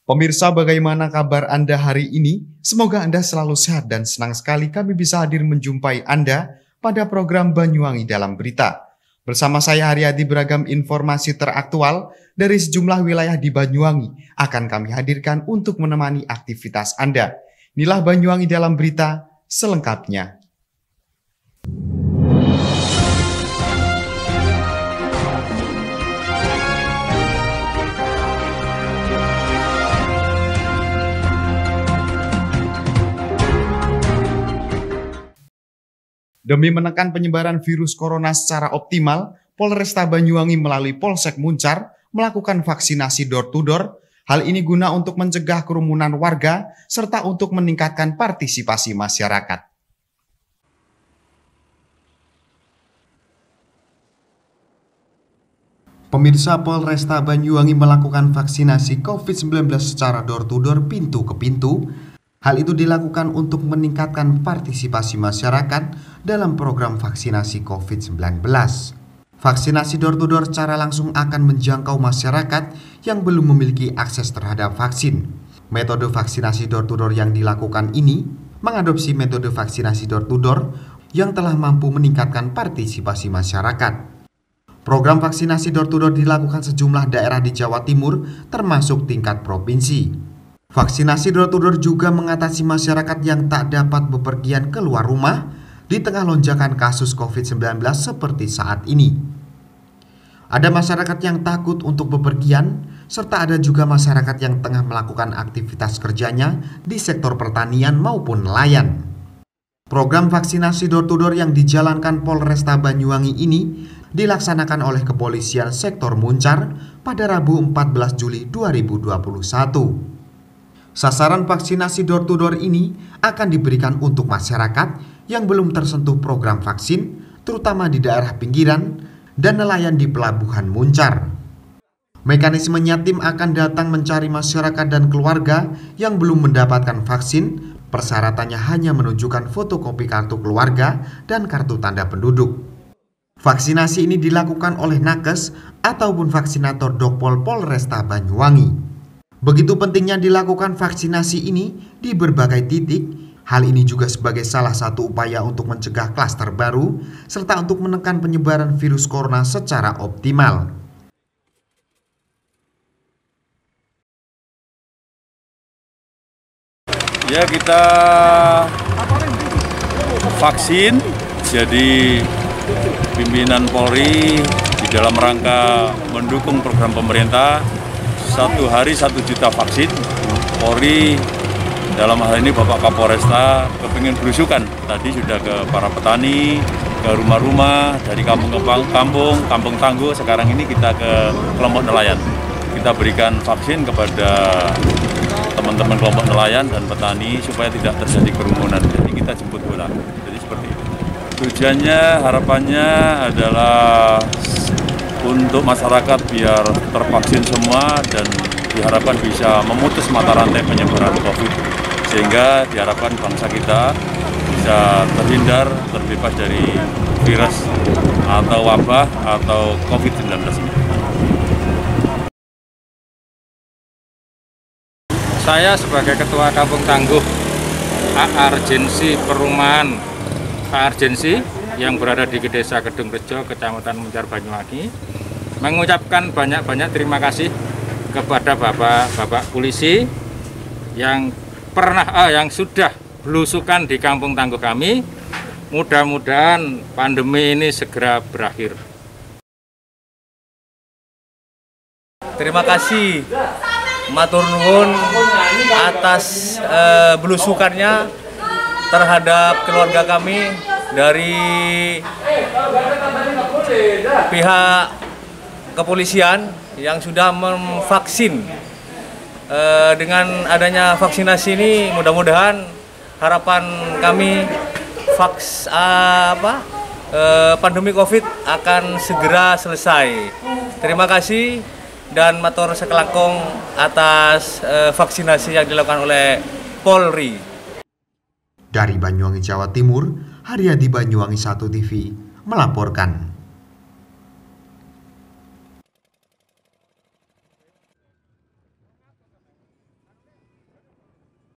Pemirsa, bagaimana kabar Anda hari ini? Semoga Anda selalu sehat dan senang sekali kami bisa hadir menjumpai Anda pada program Banyuwangi Dalam Berita. Bersama saya Haryadi, beragam informasi teraktual dari sejumlah wilayah di Banyuwangi akan kami hadirkan untuk menemani aktivitas Anda. Inilah Banyuwangi Dalam Berita selengkapnya. Demi menekan penyebaran virus corona secara optimal, Polresta Banyuwangi melalui Polsek Muncar melakukan vaksinasi door-to-door. Hal ini guna untuk mencegah kerumunan warga serta untuk meningkatkan partisipasi masyarakat. Pemirsa, Polresta Banyuwangi melakukan vaksinasi COVID-19 secara door-to-door, pintu ke pintu. Hal itu dilakukan untuk meningkatkan partisipasi masyarakat dalam program vaksinasi COVID-19. Vaksinasi door-to-door secara langsung akan menjangkau masyarakat yang belum memiliki akses terhadap vaksin. Metode vaksinasi door-to-door yang dilakukan ini mengadopsi metode vaksinasi door-to-door yang telah mampu meningkatkan partisipasi masyarakat. Program vaksinasi door-to-door dilakukan sejumlah daerah di Jawa Timur, termasuk tingkat provinsi. Vaksinasi door-to-door juga mengatasi masyarakat yang tak dapat bepergian keluar rumah di tengah lonjakan kasus COVID-19 seperti saat ini. Ada masyarakat yang takut untuk bepergian, serta ada juga masyarakat yang tengah melakukan aktivitas kerjanya di sektor pertanian maupun nelayan. Program vaksinasi door-to-door yang dijalankan Polresta Banyuwangi ini dilaksanakan oleh Kepolisian Sektor Muncar pada Rabu 14 Juli 2021. Sasaran vaksinasi door-to-door ini akan diberikan untuk masyarakat yang belum tersentuh program vaksin, terutama di daerah pinggiran dan nelayan di Pelabuhan Muncar. Mekanismenya, tim akan datang mencari masyarakat dan keluarga yang belum mendapatkan vaksin. Persyaratannya hanya menunjukkan fotokopi kartu keluarga dan kartu tanda penduduk. Vaksinasi ini dilakukan oleh nakes ataupun vaksinator Dokpol Polresta Banyuwangi. Begitu pentingnya dilakukan vaksinasi ini di berbagai titik. Hal ini juga sebagai salah satu upaya untuk mencegah klaster baru serta untuk menekan penyebaran virus corona secara optimal. Ya, kita vaksin, jadi pimpinan Polri di dalam rangka mendukung program pemerintah 1 hari 1 juta vaksin. Polri dalam hal ini Bapak Kapolresta kepingin berusukan. Tadi sudah ke para petani, ke rumah-rumah, dari kampung ke kampung, kampung tangguh. Sekarang ini kita ke kelompok nelayan. Kita berikan vaksin kepada teman-teman kelompok nelayan dan petani supaya tidak terjadi kerumunan. Jadi kita jemput bola. Jadi seperti itu. Tujuannya, harapannya adalah untuk masyarakat biar tervaksin semua dan diharapkan bisa memutus mata rantai penyebaran COVID, sehingga diharapkan bangsa kita bisa terhindar, terbebas dari virus atau wabah atau COVID-19 ini. Saya sebagai Ketua Kampung Tangguh Argensi Perumahan Argensi yang berada di Desa Kedung Rejo, Kecamatan Muncar, Banyuwangi, mengucapkan banyak-banyak terima kasih kepada Bapak polisi yang yang sudah belusukan di Kampung Tangguh kami. Mudah-mudahan pandemi ini segera berakhir. Terima kasih matur nuwun atas belusukannya terhadap keluarga kami dari pihak kepolisian yang sudah memvaksin. Dengan adanya vaksinasi ini mudah-mudahan harapan kami pandemi COVID akan segera selesai. Terima kasih dan matur sekelangkung atas vaksinasi yang dilakukan oleh Polri. Dari Banyuwangi, Jawa Timur, Haryadi, Banyuwangi 1 TV melaporkan.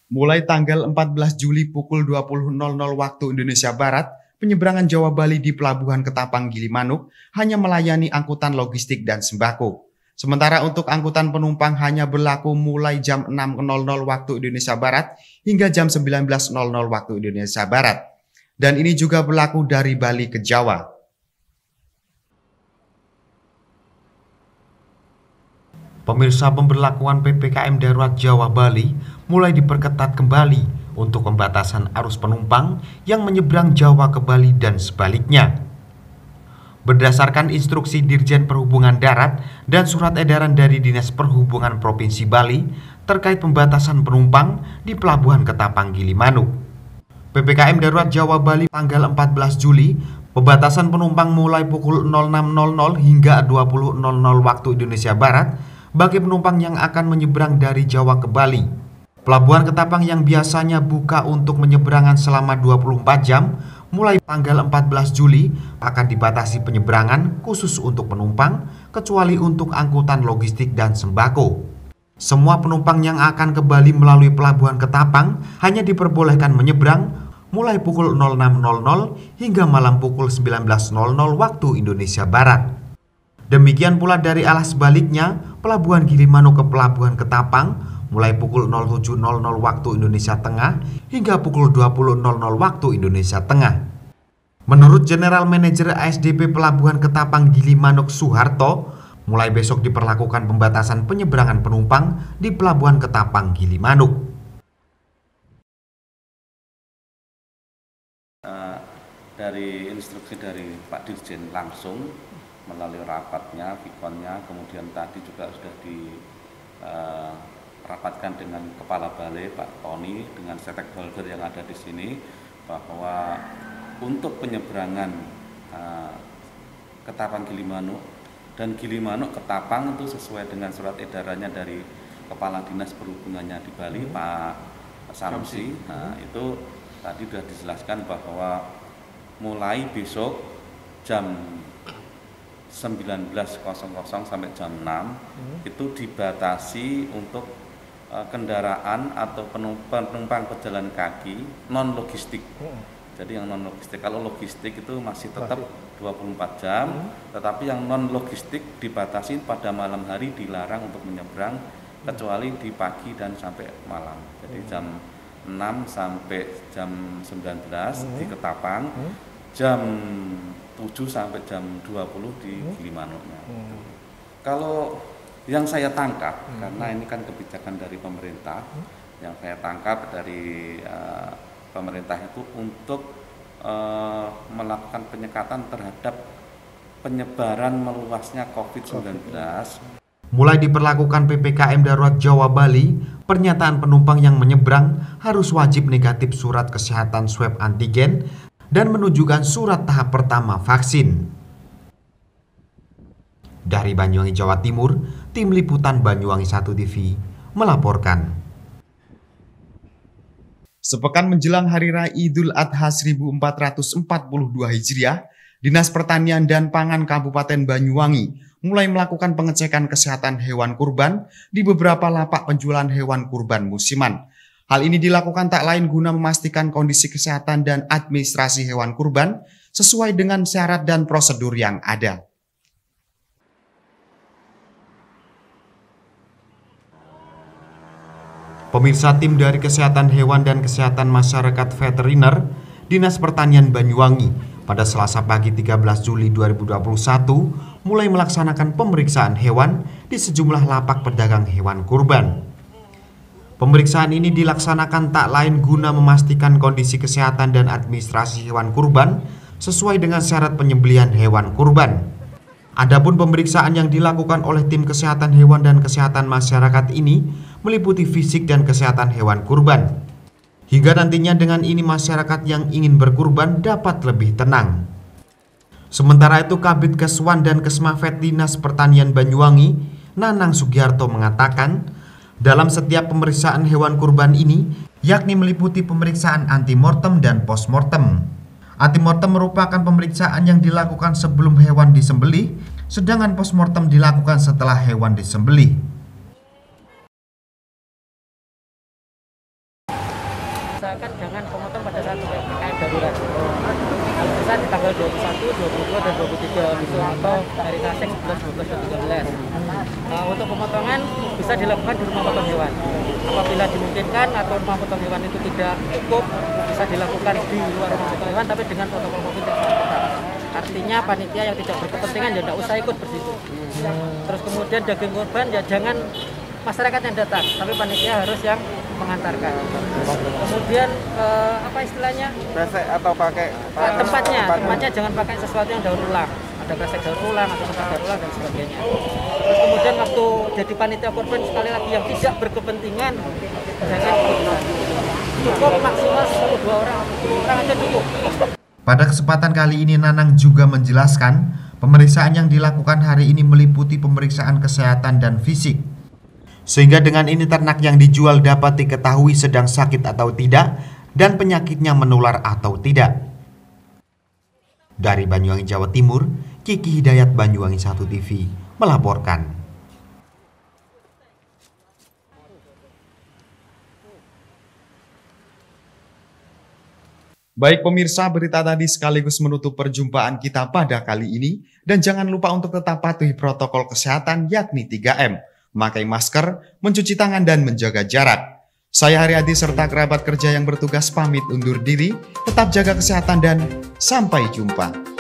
Mulai tanggal 14 Juli pukul 20.00 waktu Indonesia Barat, penyeberangan Jawa Bali di Pelabuhan Ketapang Gilimanuk hanya melayani angkutan logistik dan sembako. Sementara untuk angkutan penumpang hanya berlaku mulai jam 6.00 waktu Indonesia Barat hingga jam 19.00 waktu Indonesia Barat. Dan ini juga berlaku dari Bali ke Jawa. Pemirsa, pemberlakuan PPKM Darurat Jawa Bali mulai diperketat kembali untuk pembatasan arus penumpang yang menyeberang Jawa ke Bali dan sebaliknya. Berdasarkan instruksi Dirjen Perhubungan Darat dan surat edaran dari Dinas Perhubungan Provinsi Bali terkait pembatasan penumpang di Pelabuhan Ketapang Gilimanuk. PPKM Darurat Jawa Bali tanggal 14 Juli, pembatasan penumpang mulai pukul 06.00 hingga 20.00 waktu Indonesia Barat bagi penumpang yang akan menyeberang dari Jawa ke Bali. Pelabuhan Ketapang yang biasanya buka untuk menyeberangan selama 24 jam, mulai tanggal 14 Juli akan dibatasi penyeberangan khusus untuk penumpang, kecuali untuk angkutan logistik dan sembako. Semua penumpang yang akan ke Bali melalui Pelabuhan Ketapang hanya diperbolehkan menyeberang mulai pukul 06.00 hingga malam pukul 19.00 waktu Indonesia Barat. Demikian pula dari arah sebaliknya, Pelabuhan Gilimanuk ke Pelabuhan Ketapang mulai pukul 07.00 waktu Indonesia Tengah hingga pukul 20.00 waktu Indonesia Tengah. Menurut General Manager ASDP Pelabuhan Ketapang Gilimanuk Suharto, mulai besok diperlakukan pembatasan penyeberangan penumpang di Pelabuhan Ketapang Gilimanuk. Dari instruksi dari Pak Dirjen langsung melalui rapatnya, Vikonnya, kemudian tadi juga sudah dirapatkan dengan Kepala Balai Pak Tony dengan stakeholder yang ada di sini bahwa untuk penyeberangan Ketapang Gilimanuk dan Gilimanuk Ketapang itu sesuai dengan surat edarannya dari Kepala Dinas Perhubungannya di Bali Pak Samsi. Nah, itu tadi sudah dijelaskan bahwa mulai besok jam 19.00 sampai jam 6 itu dibatasi untuk kendaraan atau penumpang pejalan kaki non logistik. Jadi yang non logistik, kalau logistik itu masih tetap 24 jam, tetapi yang non logistik dibatasi pada malam hari dilarang untuk menyeberang kecuali di pagi dan sampai malam. Jadi jam 6 sampai jam 19 di Ketapang, jam 7 sampai jam 20 di Gilimanuknya. Kalau yang saya tangkap, karena ini kan kebijakan dari pemerintah, yang saya tangkap dari pemerintah itu untuk melakukan penyekatan terhadap penyebaran meluasnya COVID-19. Mulai diperlakukan PPKM Darurat Jawa Bali, pernyataan penumpang yang menyeberang harus wajib negatif surat kesehatan swab antigen dan menunjukkan surat tahap pertama vaksin. Dari Banyuwangi, Jawa Timur, Tim Liputan Banyuwangi 1 TV melaporkan. Sepekan menjelang Hari Raya Idul Adha 1442 Hijriah, Dinas Pertanian dan Pangan Kabupaten Banyuwangi mulai melakukan pengecekan kesehatan hewan kurban di beberapa lapak penjualan hewan kurban musiman. Hal ini dilakukan tak lain guna memastikan kondisi kesehatan dan administrasi hewan kurban sesuai dengan syarat dan prosedur yang ada. Pemirsa, tim dari Kesehatan Hewan dan Kesehatan Masyarakat Veteriner Dinas Pertanian Banyuwangi pada Selasa pagi 13 Juli 2021 mulai melaksanakan pemeriksaan hewan di sejumlah lapak pedagang hewan kurban. Pemeriksaan ini dilaksanakan tak lain guna memastikan kondisi kesehatan dan administrasi hewan kurban sesuai dengan syarat penyembelihan hewan kurban. Adapun pemeriksaan yang dilakukan oleh tim kesehatan hewan dan kesehatan masyarakat ini meliputi fisik dan kesehatan hewan kurban. Hingga nantinya dengan ini masyarakat yang ingin berkurban dapat lebih tenang. Sementara itu Kabid Keswan dan Kesmafet Dinas Pertanian Banyuwangi, Nanang Sugiarto mengatakan, dalam setiap pemeriksaan hewan kurban ini, yakni meliputi pemeriksaan antemortem dan postmortem. Antemortem merupakan pemeriksaan yang dilakukan sebelum hewan disembelih, sedangkan postmortem dilakukan setelah hewan disembelih. diusahakan jangan memotong pada saat PPKM darurat. Kalau bisa di tanggal 21, 22, dan 23 besok atau hari Kaseng 11, 12, dan 13. Untuk pemotongan bisa dilakukan di rumah potong hewan. Apabila dimungkinkan atau rumah potong hewan itu tidak cukup, bisa dilakukan di luar rumah potong hewan tapi dengan protokol COVID yang sangat ketat. Artinya panitia yang tidak berkepentingan ya tidak usah ikut bersitu. Terus kemudian daging kurban ya jangan masyarakat yang datang, tapi panitia harus yang mengantarkan. Kemudian apa istilahnya? Besek atau pakai tempatnya jangan pakai sesuatu yang daur ulang. Ada kresek daur ulang atau kertas daur ulang dan sebagainya. Terus kemudian waktu jadi panitia kurban sekali lagi yang tidak berkepentingan jangan ikut. Cukup maksimal 1-2 orang aja cukup. Pada kesempatan kali ini Nanang juga menjelaskan pemeriksaan yang dilakukan hari ini meliputi pemeriksaan kesehatan dan fisik. Sehingga dengan ini ternak yang dijual dapat diketahui sedang sakit atau tidak dan penyakitnya menular atau tidak. Dari Banyuwangi, Jawa Timur, Kiki Hidayat, Banyuwangi 1 TV melaporkan. Baik pemirsa, berita tadi sekaligus menutup perjumpaan kita pada kali ini. Dan jangan lupa untuk tetap patuhi protokol kesehatan yakni 3M. Memakai masker, mencuci tangan, dan menjaga jarak. Saya Haryadi serta kerabat kerja yang bertugas pamit undur diri. Tetap jaga kesehatan dan sampai jumpa.